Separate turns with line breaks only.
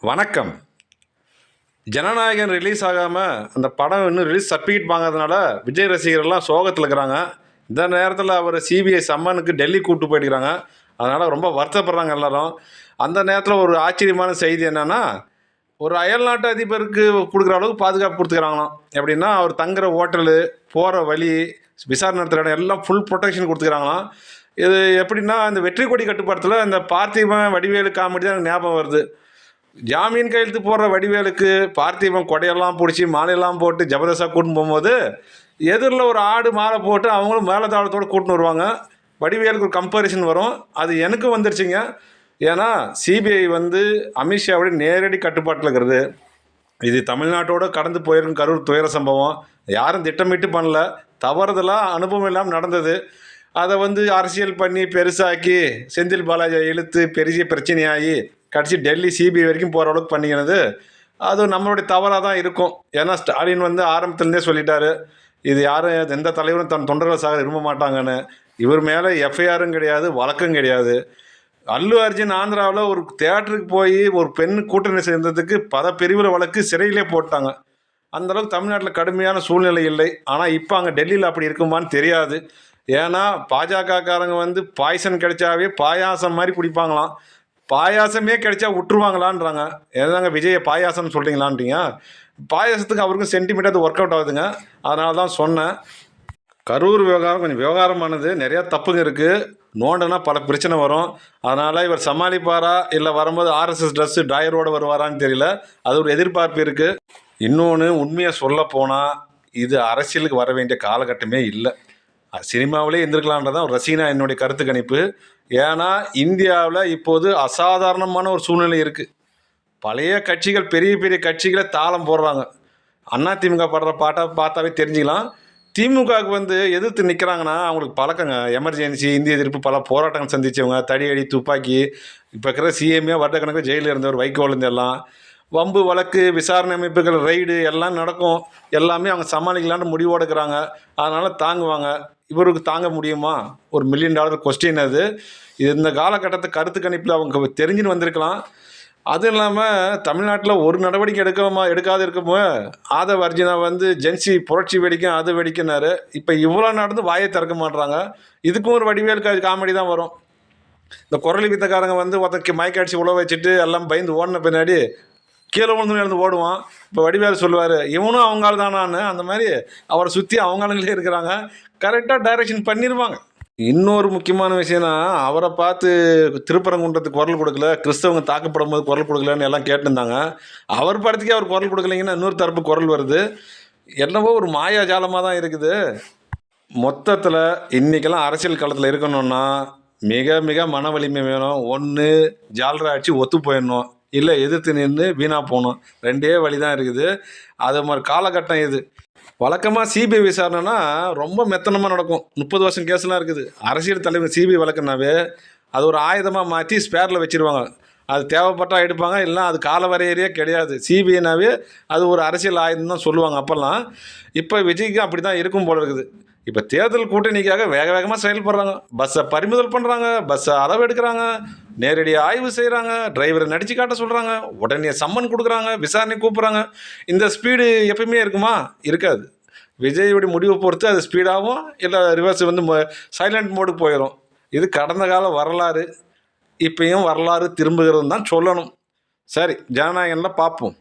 வணக்கம். ஜனநாயகன் ரிலீஸ் ஆகாமல் அந்த படம் இன்னும் ரிலீஸ் சர்டிஃபிகேட் வாங்காதனால விஜய் ரசிகர்கள்லாம் சோகத்தில் இருக்கிறாங்க. இந்த நேரத்தில் அவர் சிபிஐ சம்மனுக்கு டெல்லி கூப்பிட்டு போயிட்டுருக்காங்க. அதனால் ரொம்ப வருத்தப்படுறாங்க எல்லோரும். அந்த நேரத்தில் ஒரு ஆச்சரியமான செய்தி என்னென்னா, ஒரு அயல்நாட்டு அதிபருக்கு கொடுக்குற அளவுக்கு பாதுகாப்பு கொடுத்துக்கிறாங்களாம். எப்படின்னா அவர் தங்குற ஹோட்டலு, போகிற வழி, விசாரணை நடத்துகிற இடம் எல்லாம் ஃபுல் ப்ரொடெக்ஷன் கொடுத்துக்கிறாங்களாம். இது எப்படின்னா இந்த வெற்றி கொடி கட்டுப்பாடத்தில் இந்த பார்த்திபன் வடிவேலு காமெடி தான் எனக்கு ஞாபகம் வருது. ஜாமீன் கையெழுத்து போடுற வடிவேலுக்கு பார்த்திபன் கொடையெல்லாம் பிடிச்சி மாலையெல்லாம் போட்டு ஜபர்தஸ்தாக கூட்டின்னு போகும்போது எதிரில் ஒரு ஆடு மாலை போட்டு அவங்களும் மேலதாளத்தோடு கூட்டின்னு வருவாங்க. வடிவேலுக்கு ஒரு கம்பேரிசன் வரும். அது எனக்கு வந்துருச்சுங்க. ஏன்னா சிபிஐ அமித்ஷாவோட நேரடி கட்டுப்பாட்டில் இருக்கிறது. இது தமிழ்நாட்டோடு கடந்து போயிருக்கும் கரூர் துயர சம்பவம். யாரும் திட்டமிட்டு பண்ணல, தவறுதலாக அனுபவம் இல்லாமல் நடந்தது. அதை அரசியல் பண்ணி பெருசாக்கி செந்தில் பாலாஜியை இழுத்து பெரிய பிரச்சனையாகி கடைசி டெல்லி சிபிஐ வரைக்கும் போகிற அளவுக்கு பண்ணிக்கிறது அது நம்மளுடைய தவறாக தான் இருக்கும். ஏன்னா ஸ்டாலின் ஆரம்பத்துலேருந்தே சொல்லிட்டாரு, இது யாரும் எந்த தலைவரும் தன் தொண்டர்கள் சாக விரும்ப மாட்டாங்கன்னு. இவர் மேலே எஃப்ஐஆரும் கிடையாது, வழக்கும் கிடையாது. அல்லு அர்ஜுன் ஆந்திராவில் ஒரு தேட்டருக்கு போய் ஒரு பெண் கூட்டணி சேர்ந்ததுக்கு பல பிரிவில் வழக்கு சிறையிலே போட்டாங்க. அந்தளவுக்கு தமிழ்நாட்டில் கடுமையான சூழ்நிலை இல்லை. ஆனால் இப்போ அங்கே டெல்லியில் அப்படி இருக்குமான்னு தெரியாது. ஏன்னா பாஜகக்காரங்க பாய்சன் கிடைச்சாவே பாயாசம் மாதிரி குடிப்பாங்களாம். பாயாசமே கிடைச்சா விட்டுருவாங்களான்றாங்க. ஏதாங்க விஜயை பாயாசம்னு சொல்கிறீங்களான்றீங்க. பாயாசத்துக்கு அவருக்கும் சென்டிமீட்டர் அது ஒர்க் அவுட் ஆகுதுங்க. அதனால தான் சொன்னேன். கரூர் விவகாரம் கொஞ்சம் விவகாரமானது, நிறையா தப்புங்க இருக்குது. நோண்டுனா பல பிரச்சனை வரும். அதனால் இவர் சமாளிப்பாரா இல்லை வரும்போது ஆர்எஸ்எஸ் ட்ரெஸ்ஸு ட்ராயரோடு வருவாரான்னு தெரியல. அது ஒரு எதிர்பார்ப்பு இருக்குது. இன்னொன்று உண்மையாக சொல்ல போனால் இது அரசியலுக்கு வர வேண்டிய காலகட்டமே இல்லை. சினிமாவிலே இருந்திருக்கலான்றதான் ஒரு ரசிகனா என்னுடைய கருத்து கணிப்பு. ஏன்னா இந்தியாவில் இப்போது அசாதாரணமான ஒரு சூழ்நிலை இருக்குது. பழைய கட்சிகள் பெரிய பெரிய கட்சிகளை தாளம் போடுறாங்க. அதிமுக பாடுற பாட்டை பார்த்தாவே தெரிஞ்சுக்கலாம். திமுகவுக்கு எதிர்த்து நிற்கிறாங்கன்னா அவங்களுக்கு பழக்கங்க. எமர்ஜென்சி, இந்திய எதிர்ப்பு, பல போராட்டங்கள் சந்தித்தவங்க, தடியடி, துப்பாக்கி. இப்போ இருக்கிற சிஎம்ஏ வருடக்கணக்கில் ஜெயிலில் இருந்தவர், வைகோலேருந்து எல்லாம் வம்பு வழக்கு, விசாரணை அமைப்புகள், ரைடு எல்லாம் நடக்கும். எல்லாமே அவங்க சமாளிக்கலான்னு முடிவோடு இருக்கிறாங்க. அதனால் தாங்குவாங்க. இவருக்கு தாங்க முடியுமா? ஒரு $1 மில்லியன் கொஸ்டின் அது. இந்த காலகட்டத்தை கருத்து கணிப்பில் அவங்க தெரிஞ்சுன்னு வந்திருக்கலாம். அதுவும் இல்லாமல் தமிழ்நாட்டில் ஒரு நடவடிக்கை எடுக்காத இருக்குமோ ஆதவ அர்ஜுனா ஜென்சி புரட்சி வெடிக்கும் அது வெடிக்குன்னாரு. இப்போ இவ்வளோ நடந்து வாயை திறக்க மாட்டுறாங்க. இதுக்கும் ஒரு வடிவேல் காமெடி தான் வரும். இந்த குரலி வித்தக்காரங்க ஒருத்தருக்கு மயக்காட்சி உழவு வச்சுட்டு எல்லாம் பயந்து ஓடின பின்னாடி கீழே விழுந்து இருந்து ஓடுவான். இப்போ வடிவேல் சொல்லுவார், இவனும் அவங்கால் தானான்னு. அந்த மாதிரி அவரை சுற்றி அவங்களுங்களே இருக்கிறாங்க. கரெக்டாக டைரக்ஷன் பண்ணிடுவாங்க. இன்னொரு முக்கியமான விஷயம்னா, அவரை பார்த்து திருப்பரங்குன்றத்துக்கு குரல் கொடுக்கல, கிறிஸ்தவங்க தாக்கப்படும் போது குரல் கொடுக்கலன்னு எல்லாம் கேட்டுருந்தாங்க. அவர் படத்துக்கே அவர் குரல் கொடுக்கலைங்கன்னா இன்னொரு தரப்பு குரல் வருது. என்னவோ ஒரு மாயாஜாலமாக தான் இருக்குது. மொத்தத்தில் இன்றைக்கெல்லாம் அரசியல் களத்தில் இருக்கணும்னா மிக மிக மன வலிமை வேணும். ஒன்று ஜால்ரா அடிச்சு ஒத்து போயிடணும், இல்லை எதிர்த்து நின்று வீணாக போகணும். ரெண்டே வழி தான் இருக்குது. அது மாதிரி காலகட்டம் இது. வழக்கமாக சிபிஐ விசாரணைனா ரொம்ப மெத்தனமாக நடக்கும். 30 வருஷம் கேஸ்லாம் இருக்குது. அரசியல் தலைவர் சிபிஐ வழக்குனாவே அது ஒரு ஆயுதமாக மாற்றி ஸ்பேரில் வச்சுருவாங்க. அது தேவைப்பட்டால் எடுப்பாங்க, இல்லைனா அது கால வரையறையே கிடையாது. சிபிஐனாவே அது ஒரு அரசியல் ஆயுதம் தான் சொல்லுவாங்க அப்போல்லாம். இப்போ விஜய்க்கு அப்படி தான் இருக்கும் போல இருக்குது. இப்போ தேர்தல் கூட்டணிக்காக வேக வேகமாக செயல்படுறாங்க. பஸ்ஸை பறிமுதல் பண்ணுறாங்க, பஸ்ஸை அளவு எடுக்கிறாங்க, நேரடி ஆய்வு செய்கிறாங்க, டிரைவரை நடித்து காட்ட சொல்கிறாங்க, உடனே சம்மன் கொடுக்குறாங்க, விசாரணை கூப்பிட்றாங்க. இந்த ஸ்பீடு எப்பயுமே இருக்குமா? இருக்காது. விஜயோடைய முடிவை பொறுத்து அது ஸ்பீடாகவும் இல்லை ரிவர்ஸ் சைலண்ட் மோடுக்கு போயிடும். இது கடந்த கால வரலாறு. இப்பயும் வரலாறு திரும்புகிறதுன்னு தான் சொல்லணும். சரி, ஜனநாயகம்லாம் பார்ப்போம்.